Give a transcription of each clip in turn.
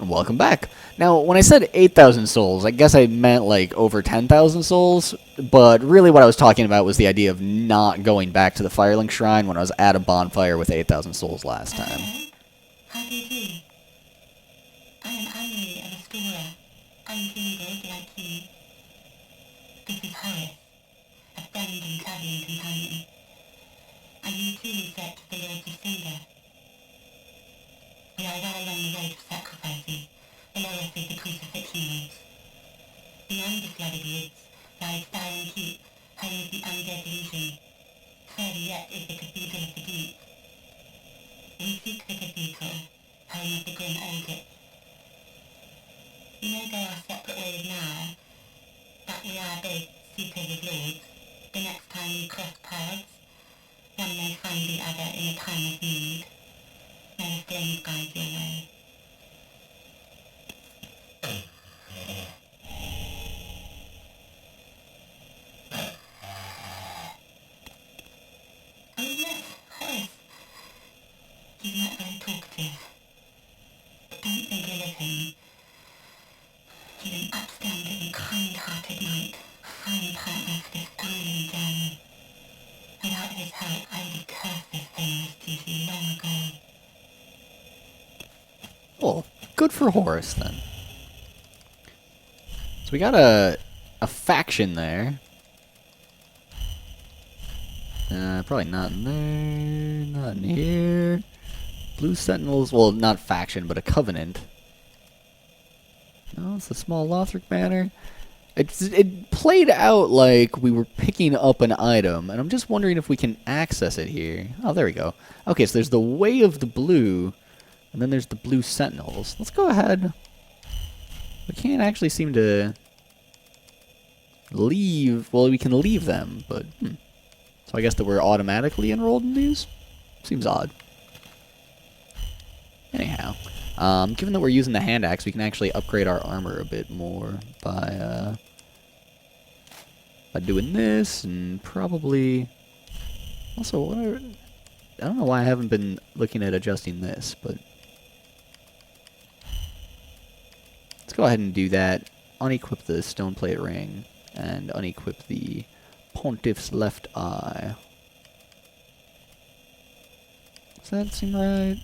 Welcome back. Now, when I said 8,000 souls, I guess I meant like over 10,000 souls, but really what I was talking about was the idea of not going back to the Firelink Shrine when I was at a bonfire with 8,000 souls last time. How do you do? I am Anne-Marie, a restorer, unkindled like you. This is Horace, a friend and travelling companion. Are you too in search of the Lords of Cinder? We are well along the road of sacrifices, below us is the crucifixion roads. Beyond the flooded woods lies Silent Keep, home of the undead legion. Further yet is the Cathedral of the Deep. We seek the cathedral, home of the grim Ogre. We may go our separate ways now, but we are both seekers of lords. The next time we cross paths, one may find the other in a time of need. May the flames guide your way. Oh yes, Horace. He's not very talkative. But don't think ill of him. He's an upstanding, kind-hearted knight, a fine partner for this grueling journey. Without his help, I would have cursed this famous duty long ago. Well, good for Horace, then. So we got a faction there. Probably not in there, not in here. Blue Sentinels, well, not faction, but a covenant. No, it's a small Lothric banner. It played out like we were picking up an item, and I'm just wondering if we can access it here. Oh, there we go. Okay, so there's the Way of the Blue, and then there's the Blue Sentinels. Let's go ahead. We can't actually seem to leave. Well, we can leave them, but... So I guess that we're automatically enrolled in these? Seems odd. Anyhow. Given that we're using the hand axe, we can actually upgrade our armor a bit more by doing this, and probably... Also, what are... I don't know why I haven't been looking at adjusting this, but... Let's go ahead and do that. Unequip the stone plate ring, and unequip the Pontiff's left eye. Does that seem right?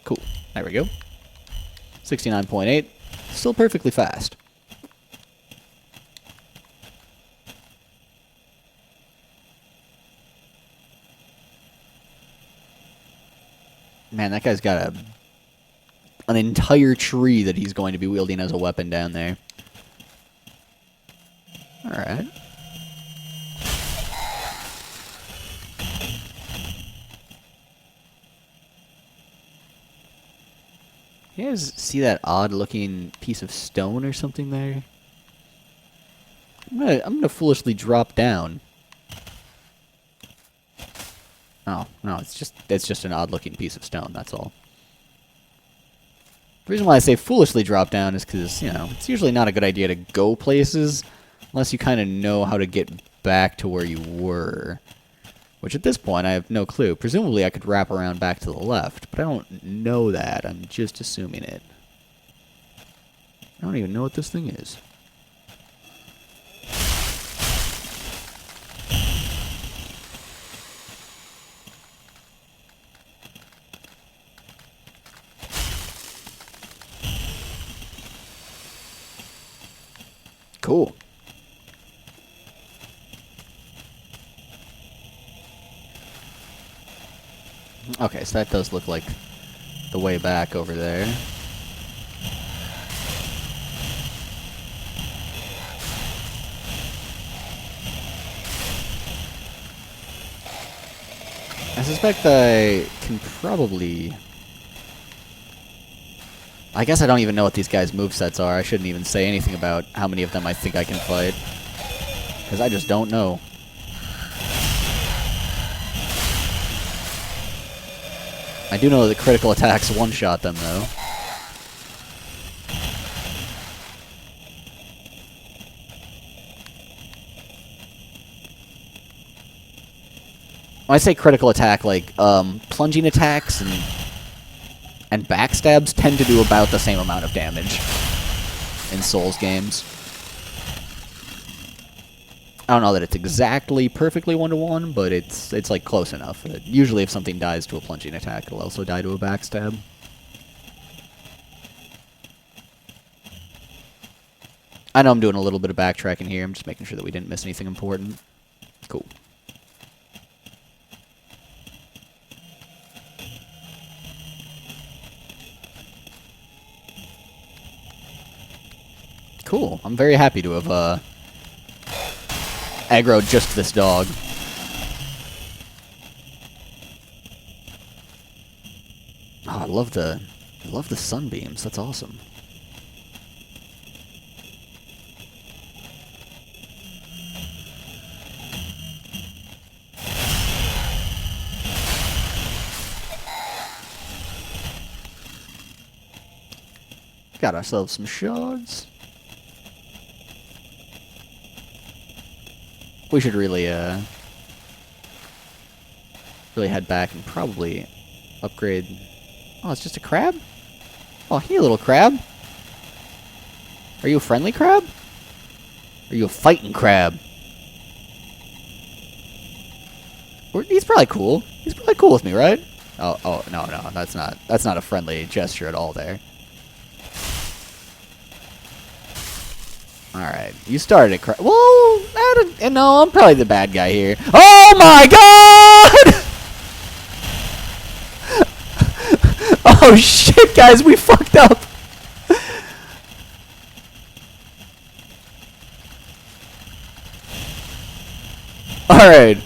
Cool. There we go. 69.8. Still perfectly fast. Man, that guy's got an entire tree that he's going to be wielding as a weapon down there. Alright. You guys see that odd-looking piece of stone or something there? I'm gonna foolishly drop down. Oh, no, it's just an odd-looking piece of stone, that's all. The reason why I say foolishly drop down is because, you know, it's usually not a good idea to go places unless you kind of know how to get back to where you were. Which at this point, I have no clue. Presumably I could wrap around back to the left, but I don't know that. I'm just assuming it. I don't even know what this thing is. Cool. Okay, so that does look like the way back over there. I suspect I can probably... I guess I don't even know what these guys' movesets are. I shouldn't even say anything about how many of them I think I can fight. Because I just don't know. I do know that critical attacks one-shot them, though. When I say critical attack, like, plunging attacks and backstabs tend to do about the same amount of damage in Souls games. I don't know that it's exactly perfectly 1-to-1, but it's like close enough. Usually if something dies to a plunging attack, it'll also die to a backstab. I know I'm doing a little bit of backtracking here. I'm just making sure that we didn't miss anything important. Cool. Cool. I'm very happy to have aggroed just this dog. Oh, I love the sunbeams. That's awesome. Got ourselves some shards. We should really head back and probably upgrade. Oh, it's just a crab? Oh, hey, little crab. Are you a friendly crab? Are you a fighting crab? He's probably cool. He's probably cool with me, right? Oh, no, that's not a friendly gesture at all there. Alright, you started it correct. Well, no, I'm probably the bad guy here. Oh my god! Oh shit, guys, we fucked up! Alright.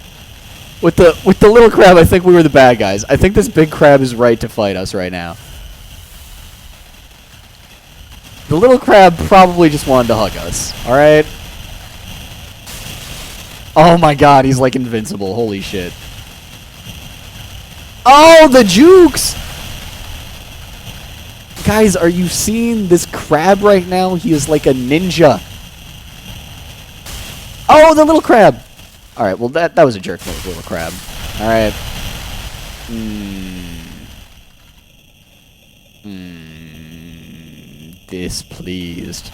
With the little crab, I think we were the bad guys. I think this big crab is right to fight us right now. The little crab probably just wanted to hug us, alright? Oh my god, he's like invincible, holy shit. Oh, the jukes! Guys, are you seeing this crab right now? He is like a ninja. Oh, the little crab! Alright, well that was a jerk move, little crab. Alright. Displeased.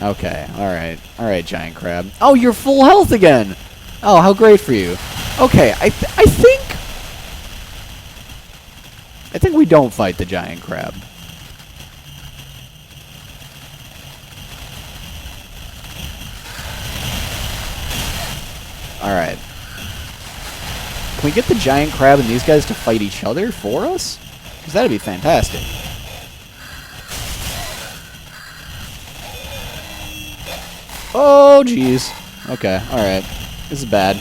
Okay, alright. Alright, giant crab. Oh, you're full health again! Oh, how great for you. Okay, I think we don't fight the giant crab. Alright. Can we get the giant crab and these guys to fight each other for us? Because that'd be fantastic. Oh, jeez. Okay, alright. This is bad.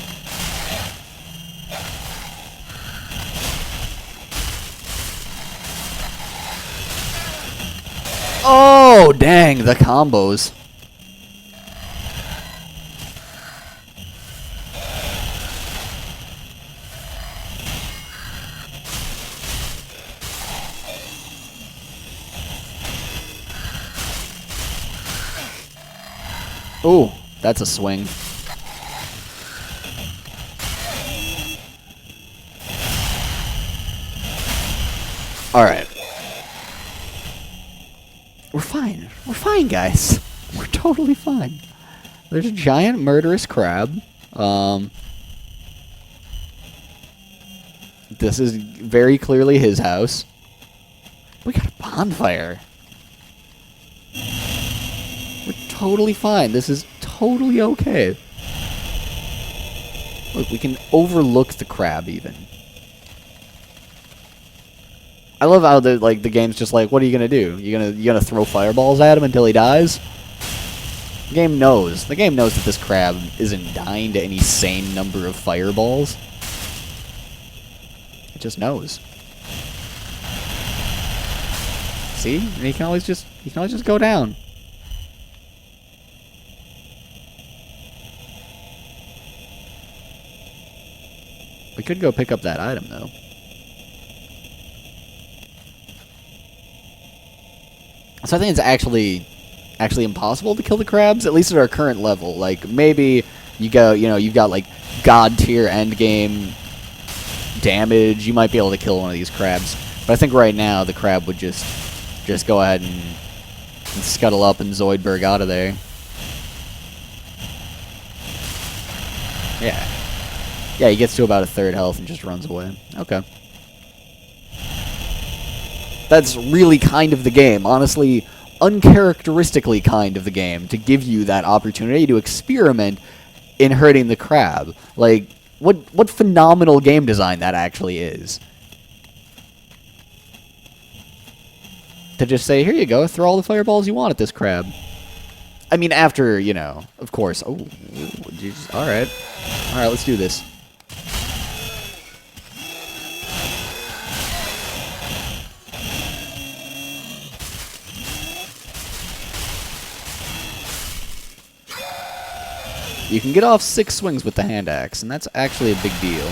Oh, dang, the combos. Ooh, that's a swing. Alright. We're fine. We're fine, guys. We're totally fine. There's a giant murderous crab. This is very clearly his house. We got a bonfire. We're totally fine. This is totally okay. Look, we can overlook the crab even. I love how the game's just like, what are you gonna do? You gonna throw fireballs at him until he dies? The game knows. The game knows that this crab isn't dying to any sane number of fireballs. It just knows. See? And he can always just go down. We could go pick up that item though. So I think it's actually impossible to kill the crabs, at least at our current level. Like, maybe you go, you know, you've got like god tier end game damage, you might be able to kill one of these crabs. But I think right now the crab would just go ahead and scuttle up and Zoidberg out of there. Yeah. Yeah, he gets to about a third health and just runs away. Okay. That's really kind of the game. Honestly, uncharacteristically kind of the game to give you that opportunity to experiment in hurting the crab. Like, what phenomenal game design that actually is. To just say, here you go, throw all the fireballs you want at this crab. I mean, after, you know, of course. Oh, Jesus. All right. All right, let's do this. You can get off 6 swings with the hand axe, and that's actually a big deal.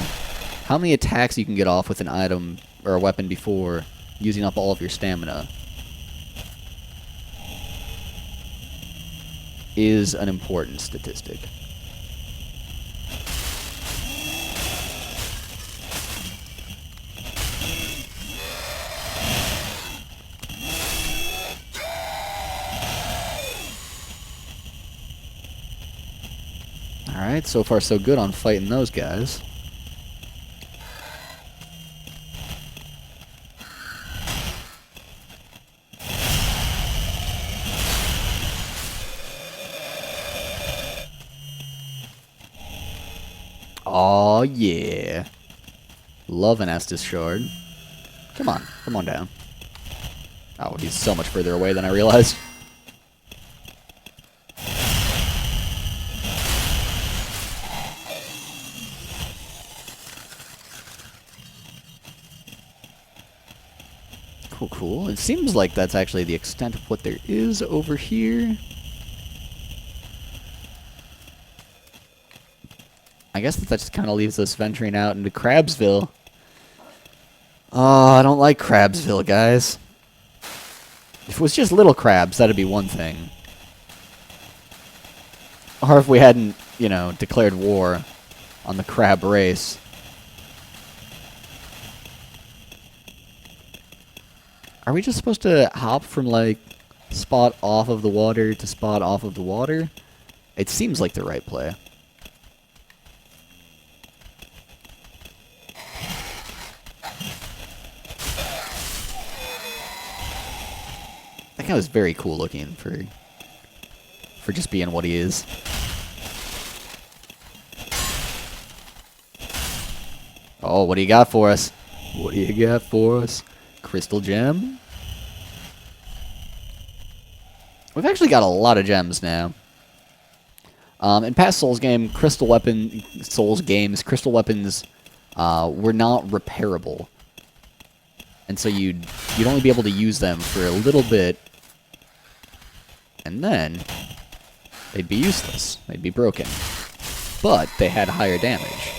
How many attacks you can get off with an item or a weapon before using up all of your stamina is an important statistic. Alright, so far so good on fighting those guys. Aw, yeah. Love an Estus Shard. Come on down. Oh, he's so much further away than I realized. Cool. It seems like that's actually the extent of what there is over here. I guess that just kind of leaves us venturing out into Crabsville. Oh, I don't like Crabsville, guys. If it was just little crabs, that'd be one thing. Or if we hadn't, you know, declared war on the crab race. Are we just supposed to hop from, like, spot off of the water to spot off of the water? It seems like the right play. That guy was very cool looking for just being what he is. Oh, what do you got for us? What do you got for us? Crystal gem. We've actually got a lot of gems now. In past Souls games, crystal weapons were not repairable, and so you'd only be able to use them for a little bit, and then they'd be useless. They'd be broken, but they had higher damage.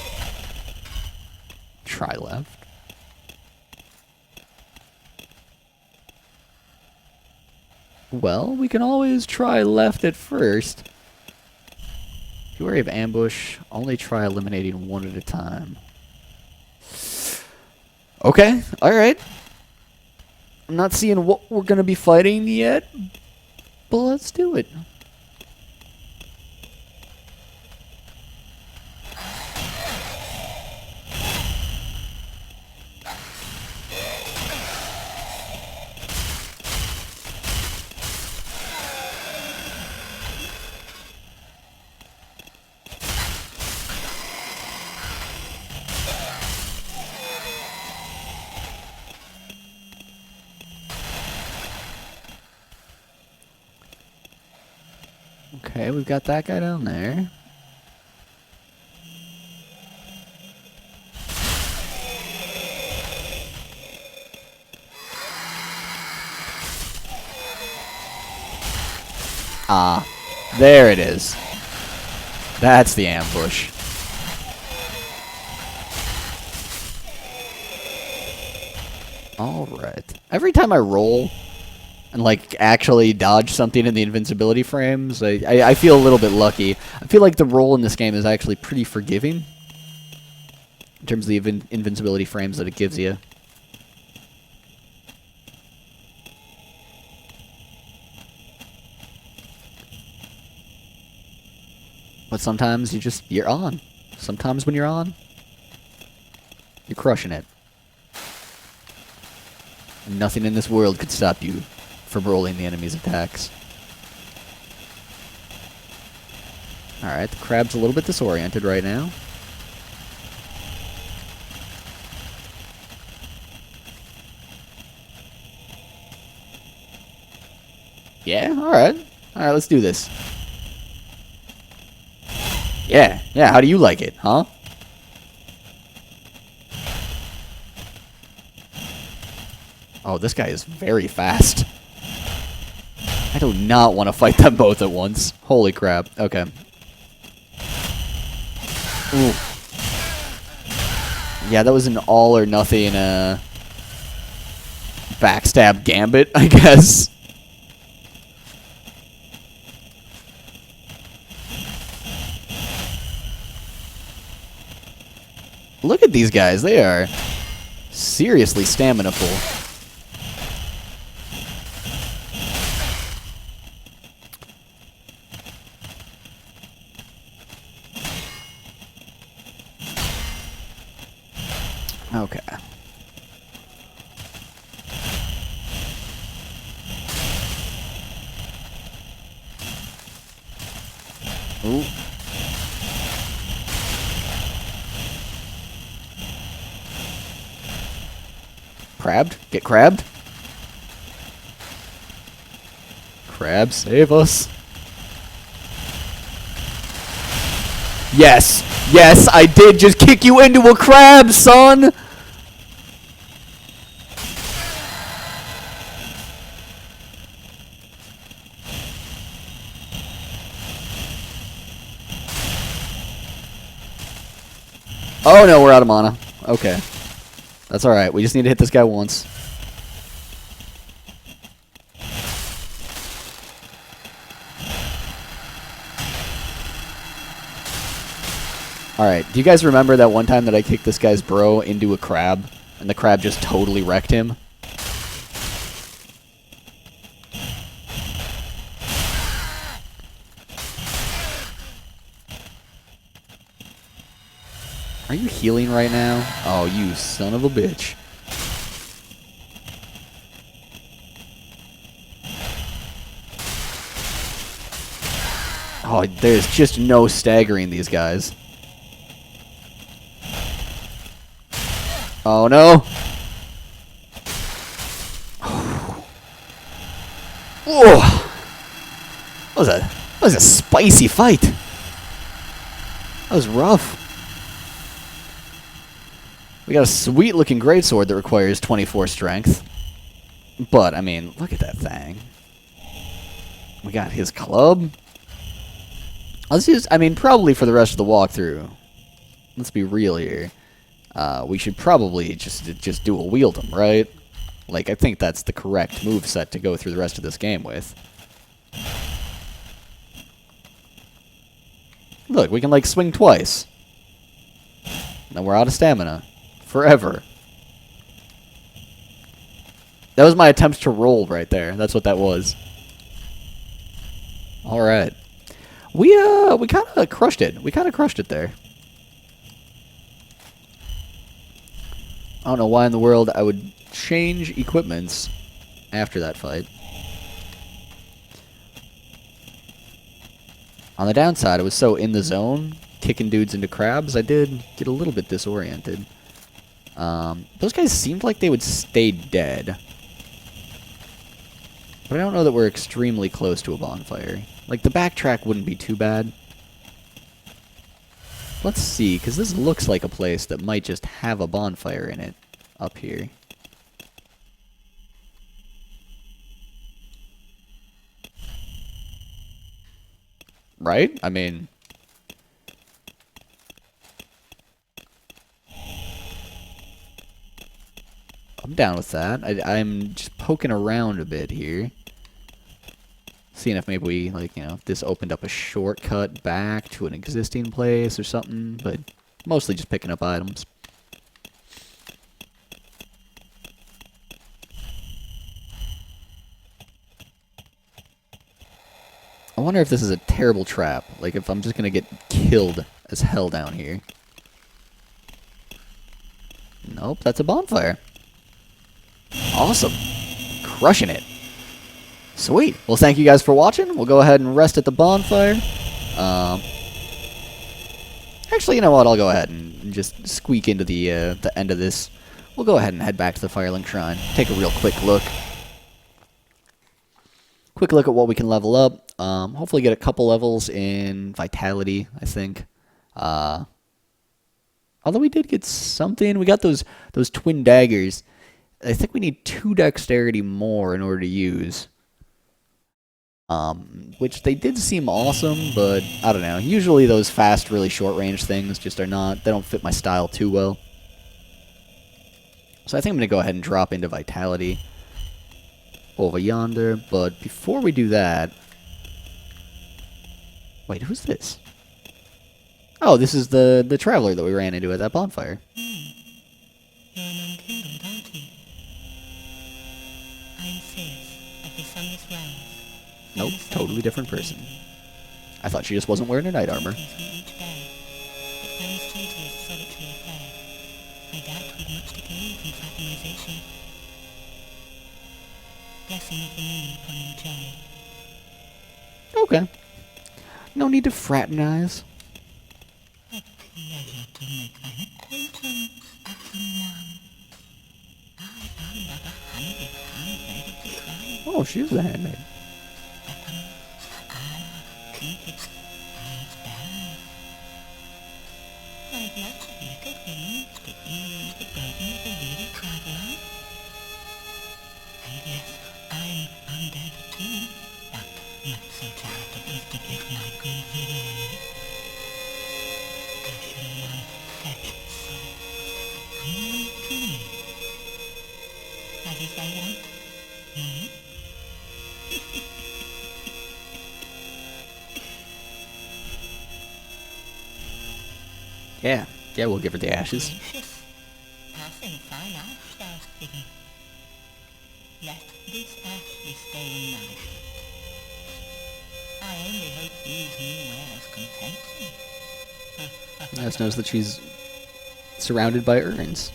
Try left. Well, we can always try left at first. If you worry of ambush, only try eliminating one at a time. Okay, alright. I'm not seeing what we're going to be fighting yet, but let's do it. Okay, we've got that guy down there. Ah, there it is. That's the ambush. Alright. Every time I roll, and like actually dodge something in the invincibility frames. I feel a little bit lucky. I feel like the roll in this game is actually pretty forgiving in terms of the invincibility frames that it gives you. But sometimes you're on. Sometimes when you're on, you're crushing it. And nothing in this world could stop you from rolling the enemy's attacks. Alright, the crab's a little bit disoriented right now. Yeah, alright. Alright, let's do this. Yeah, how do you like it, huh? Oh, this guy is very fast. I do not want to fight them both at once. Holy crap. Okay. Ooh. Yeah, that was an all or nothing backstab gambit, I guess. Look at these guys. They are seriously stamina full. Okay. Ooh. Crabbed? Get crabbed? Crab, save us. Yes! Yes, I did just kick you into a crab, son! Oh no, we're out of mana. Okay. That's alright, we just need to hit this guy once. Alright, do you guys remember that one time that I kicked this guy's bro into a crab, and the crab just totally wrecked him? Are you healing right now? Oh, you son of a bitch. Oh, there's just no staggering these guys. Oh no! Whoa! That was a spicy fight. That was rough. We got a sweet looking greatsword that requires 24 strength. But, I mean, look at that thing. We got his club. Let's use, I mean, probably for the rest of the walkthrough. Let's be real here. We should probably just dual wield him, right? Like, I think that's the correct moveset to go through the rest of this game with. Look, we can, like, swing twice. Then we're out of stamina. Forever. That was my attempt to roll right there. That's what that was. Alright. We kind of crushed it. We kind of crushed it there. I don't know why in the world I would change equipments after that fight. On the downside, I was so in the zone, kicking dudes into crabs, I did get a little bit disoriented. Those guys seemed like they would stay dead. But I don't know that we're extremely close to a bonfire. Like, the backtrack wouldn't be too bad. Let's see, because this looks like a place that might just have a bonfire in it up here. Right? I mean... I'm down with that. I'm just poking around a bit here. Seeing if maybe we, like, this opened up a shortcut back to an existing place or something, but mostly just picking up items. I wonder if this is a terrible trap, like if I'm just gonna get killed as hell down here. Nope, that's a bonfire. Awesome. Crushing it. Sweet. Well, thank you guys for watching. We'll go ahead and rest at the bonfire. Actually, you know what? I'll go ahead and just squeak into the end of this. We'll go ahead and head back to the Firelink Shrine. Take a real quick look. Quick look at what we can level up. Hopefully get a couple levels in Vitality, I think. Although we did get something. We got those twin daggers. I think we need 2 dexterity more in order to use. Which they did seem awesome, but I don't know. Usually those fast, really short-range things just are not... They don't fit my style too well. So I think I'm going to go ahead and drop into Vitality over yonder. But before we do that... Wait, who's this? Oh, this is the traveler that we ran into at that bonfire. You're an unkindled, aren't you? I'm Sis, of the Sunless Realms. Nope, totally different person. I thought she just wasn't wearing her knight armor. Each day, but Flame's duty is a solitary affair. I doubt we've much to gain from fraternization. Blessing of the moon upon your journey. Okay. No need to fraternize. A pleasure to make an acquaintance of the man. I am but a handmaid of the crown. Oh, she is the handmaid. Weapons, armor, trinkets, and spells. I'd like to be a good means to ease the burden of a weary traveler. And yes, I'm undead too, but not so charitable as to give my good away. Gushing my fetched soul, bring to me. As if I want, Yeah, we'll give her the ashes. Gracious, passing fine ash thou speaking. Let this ashes stay in nourished. I only hope these new wares content me. Just notice that she's surrounded by urns.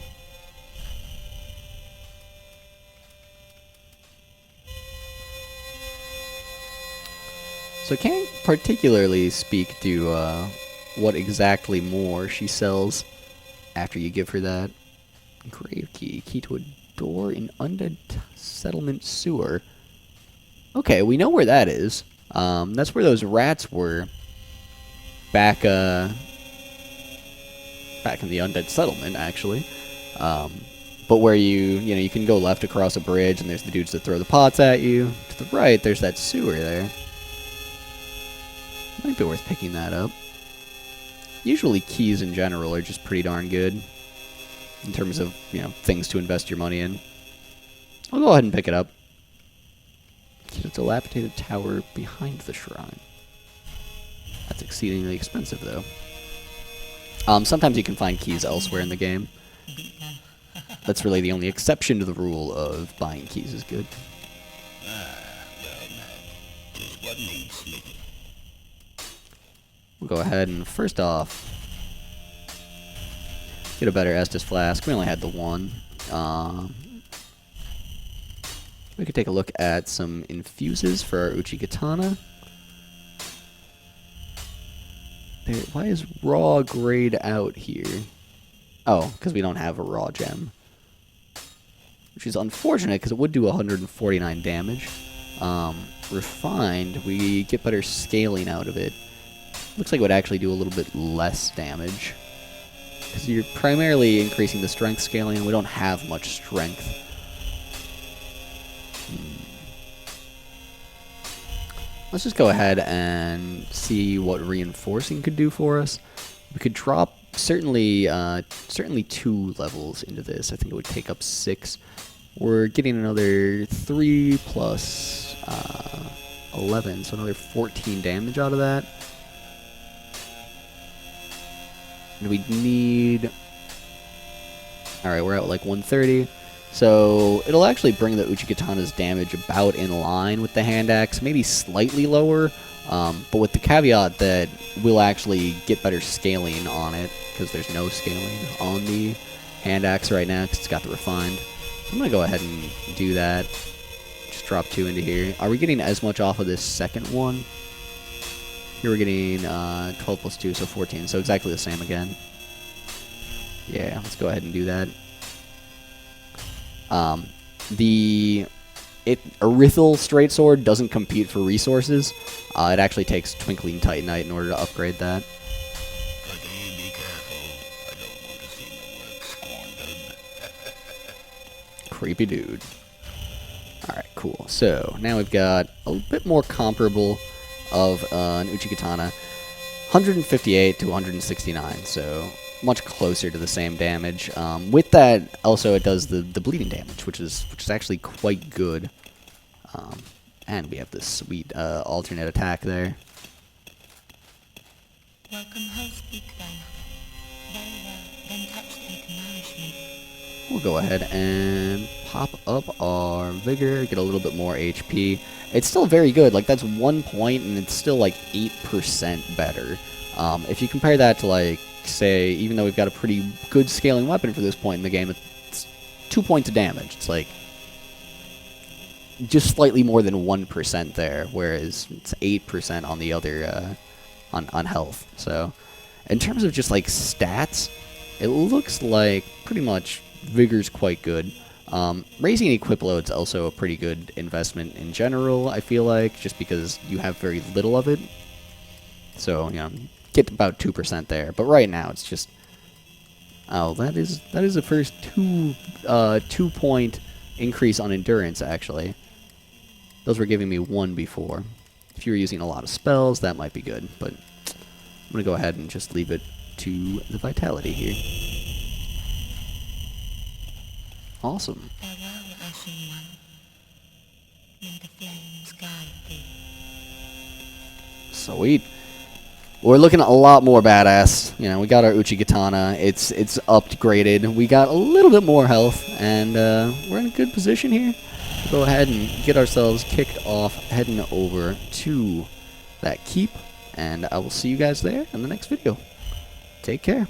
So I can't particularly speak to what exactly more she sells after you give her that grave key. Key to a door in undead settlement sewer. Okay, we know where that is. That's where those rats were back in the undead settlement, actually. But where you can go left across a bridge, and there's the dudes that throw the pots at you. To the right, there's that sewer there. Might be worth picking that up. Usually keys in general are just pretty darn good in terms of, things to invest your money in. I'll go ahead and pick it up. It's a dilapidated tower behind the shrine. That's exceedingly expensive, though. Sometimes you can find keys elsewhere in the game. That's really the only exception to the rule of buying keys is good. We'll go ahead and, first off, get a better Estus flask. We only had the one. We could take a look at some infuses for our Uchi Katana. Why is raw grayed out here? Oh, because we don't have a raw gem. Which is unfortunate, because it would do 149 damage. Refined, we get better scaling out of it. Looks like it would actually do a little bit less damage. Because you're primarily increasing the strength scaling, and we don't have much strength. Let's just go ahead and see what reinforcing could do for us. We could drop certainly 2 levels into this. I think it would take up 6. We're getting another 3 plus 11, so another 14 damage out of that. And we need... Alright, we're at like 130. So it'll actually bring the Uchikatana's damage about in line with the hand axe, maybe slightly lower, but with the caveat that we'll actually get better scaling on it, because there's no scaling on the hand axe right now, because it's got the refined. So I'm going to go ahead and do that. Just drop 2 into here. Are we getting as much off of this second one? Here we're getting 12 plus 2, so 14, so exactly the same again. Yeah, let's go ahead and do that. The Arithal Straight Sword doesn't compete for resources. It actually takes Twinkling Titanite in order to upgrade that. Be careful. I don't want to see my work squandered. Creepy dude. Alright, cool. So, now we've got a bit more comparable of an Uchikatana. 158 to 169, so much closer to the same damage. With that, also it does the bleeding damage, which is actually quite good. And we have this sweet alternate attack there. Welcome home, speak then. Very well, then touch take nourishment. We'll go ahead and pop up our vigor, get a little bit more HP. It's still very good. Like, that's 1 point, and it's still like 8% better. If you compare that to, like, say, even though we've got a pretty good scaling weapon for this point in the game, it's 2 points of damage. It's like just slightly more than 1% there, whereas it's 8% on the other on health. So in terms of just like stats, it looks like pretty much vigor's quite good. Raising equip load's also a pretty good investment in general, I feel like, just because you have very little of it. So, you know, get about 2% there. But right now it's just, oh, that is the first 2 point increase on endurance, actually. Those were giving me 1 before. If you were using a lot of spells, that might be good, but I'm gonna go ahead and just leave it to the vitality here. Awesome. Farewell, Ashen One. May the flames guide thee. Sweet. We're looking a lot more badass. You know, we got our Uchikatana. It's upgraded. We got a little bit more health, and we're in a good position here. We'll go ahead and get ourselves kicked off, heading over to that keep, and I will see you guys there in the next video. Take care.